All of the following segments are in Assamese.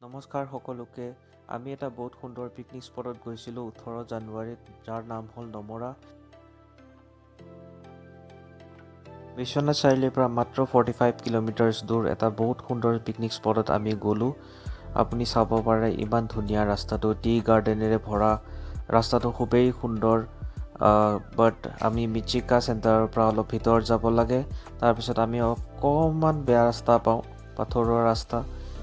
নমস্কাৰ সকলোকে। আমি এটা বহুত সুন্দৰ পিকনিক স্পটত গৈছিলোঁ 18 জানুৱাৰীত, যাৰ নাম হ'ল নমৰা। বিশ্বনাথ চাৰিআলিৰ পৰা মাত্ৰ 45 কিলোমিটাৰ দূৰ এটা বহুত সুন্দৰ পিকনিক স্পটত আমি গ'লোঁ। আপুনি চাব পাৰে ইমান ধুনীয়া ৰাস্তাটো, টি গাৰ্ডেনেৰে ভৰা। ৰাস্তাটো খুবেই সুন্দৰ। বাট আমি মিচিকা চেণ্টাৰৰ পৰা অলপ ভিতৰত যাব লাগে। তাৰপিছত আমি অকণমান বেয়া ৰাস্তা পাওঁ, পাথৰুৱা ৰাস্তা।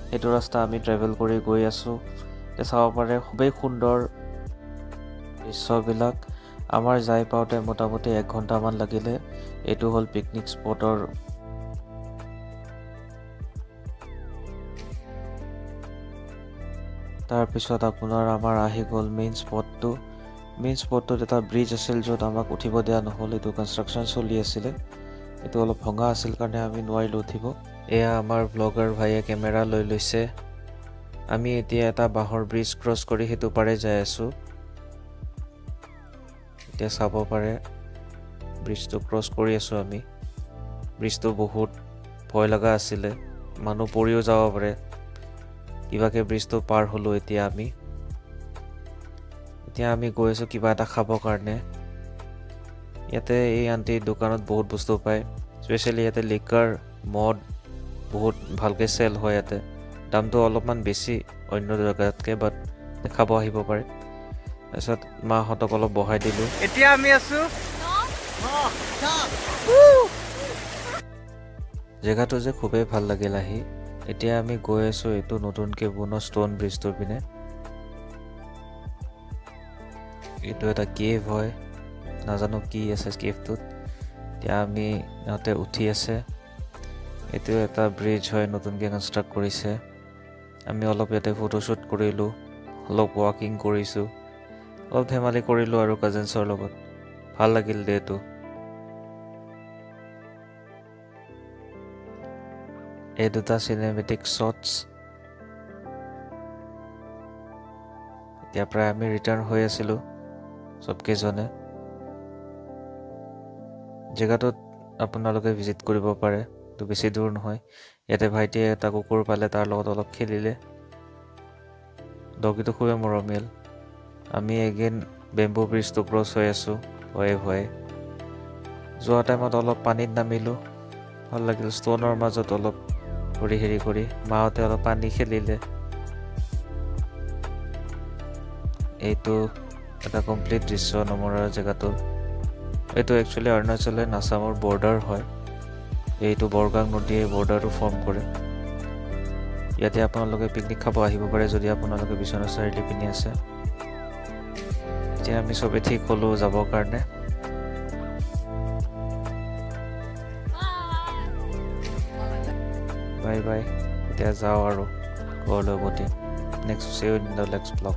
সেইটো ৰাস্তা আমি ট্ৰেভেল কৰি গৈ আছোঁ। চাব পাৰে খুবেই সুন্দৰ দৃশ্যবিলাক। আমাৰ যাই পাওঁতে মোটামুটি 1 ঘণ্টামান লাগিলে। এইটো হ'ল পিকনিক স্পটৰ তাৰপিছত আপোনাৰ আমাৰ আহি গ'ল মেইন স্পটটো। মেইন স্পটটোত এটা ব্ৰিজ আছিল য'ত আমাক উঠিব দিয়া নহ'ল। এইটো কনষ্ট্ৰাকশ্যন চলি আছিলে। এইটো অলপ ভঙা আছিল কাৰণে আমি নোৱাৰিলোঁ উঠিব। এয়া আমাৰ ব্লগাৰ ভাইয়ে কেমেৰা লৈ লৈছে। আমি এতিয়া এটা বাঁহৰ ব্ৰিজ ক্ৰছ কৰি সেইটো পাৰে যাই আছোঁ। এতিয়া চাব পাৰে ব্ৰিজটো ক্ৰছ কৰি আছোঁ আমি। ব্ৰিজটো বহুত ভয় লগা আছিলে, মানুহ পৰিও যাব পাৰে। কিবাকে ব্ৰিজটো পাৰ হ'লোঁ। এতিয়া আমি গৈ আছোঁ কিবা এটা খাবৰ কাৰণে। ইয়াতে এই আণ্টিৰ দোকানত বহুত বস্তু পায়। স্পেচিয়েলি ইয়াতে লিকাৰ, মদ বহুত ভালকৈ চেল হয় ইয়াতে। দামটো অলপমান বেছি অন্য জেগাতকৈ, বাট খাব আহিব পাৰে। তাৰপিছত মাহঁতক অলপ বহাই দিলোঁ। এতিয়া আমি আছোঁ জেগাটো যে খুবেই ভাল লাগিল আহি। এতিয়া আমি গৈ আছোঁ এইটো নতুনকৈ বনোৱা ষ্ট'ন ব্ৰিজটোৰ পিনে। এইটো এটা কেভ হয়, নাজানো কি আছে কেভটোত। এতিয়া আমি ইহঁতে উঠি আছে। এইটো এটা ব্ৰিজ হয়, নতুনকৈ কনষ্ট্ৰাক্ট কৰিছে। আমি অলপ ইয়াতে ফটোশ্বুট কৰিলোঁ, অলপ ৱাকিং কৰিছোঁ, অলপ ধেমালি কৰিলোঁ আৰু কাজিনছৰ লগত। ভাল লাগিল ডে'টো। এই দুটা চিনেমেটিক শ্বটছ। এতিয়া প্ৰায় আমি ৰিটাৰ্ণ হৈ আছিলোঁ চবকেইজনে। জেগাটোত আপোনালোকে ভিজিট কৰিব পাৰে, তো বেছি দূৰ নহয়। ইয়াতে ভাইটিয়ে এটা কুকুৰ পালে, তাৰ লগত অলপ খেলিলে। ডগীটো খুবেই মৰমীয়াল। আমি এগেইন বেম্বু ব্ৰিজটো ক্ৰছ হৈ আছোঁ ভয়ে ভয়ে। যোৱা টাইমত অলপ পানীত নামিলোঁ, ভাল লাগিল। ষ্ট'নৰ মাজত অলপ হেৰি কৰি মাহঁতে অলপ পানী খেলিলে। এইটো এটা কমপ্লিট দৃশ্য নমৰাৰ জেগাটো। এইটো একচুৱেলি অৰুণাচলৰ আসামৰ বৰ্ডাৰ হয়। এইটো বৰগাং নদীয়ে বৰ্ডাৰটো ফৰ্ম কৰে। ইয়াতে আপোনালোকে পিকনিক খাব আহিব পাৰে যদি আপোনালোকে বিশ্বনাথ চাৰিআলি পিনি আছে। এতিয়া আমি চবেই ঠিক হ'লোঁ যাবৰ কাৰণে। Bye bye. এতিয়া যাওঁ আৰু ঘৰলৈ উভতি। Next see you in the next blog.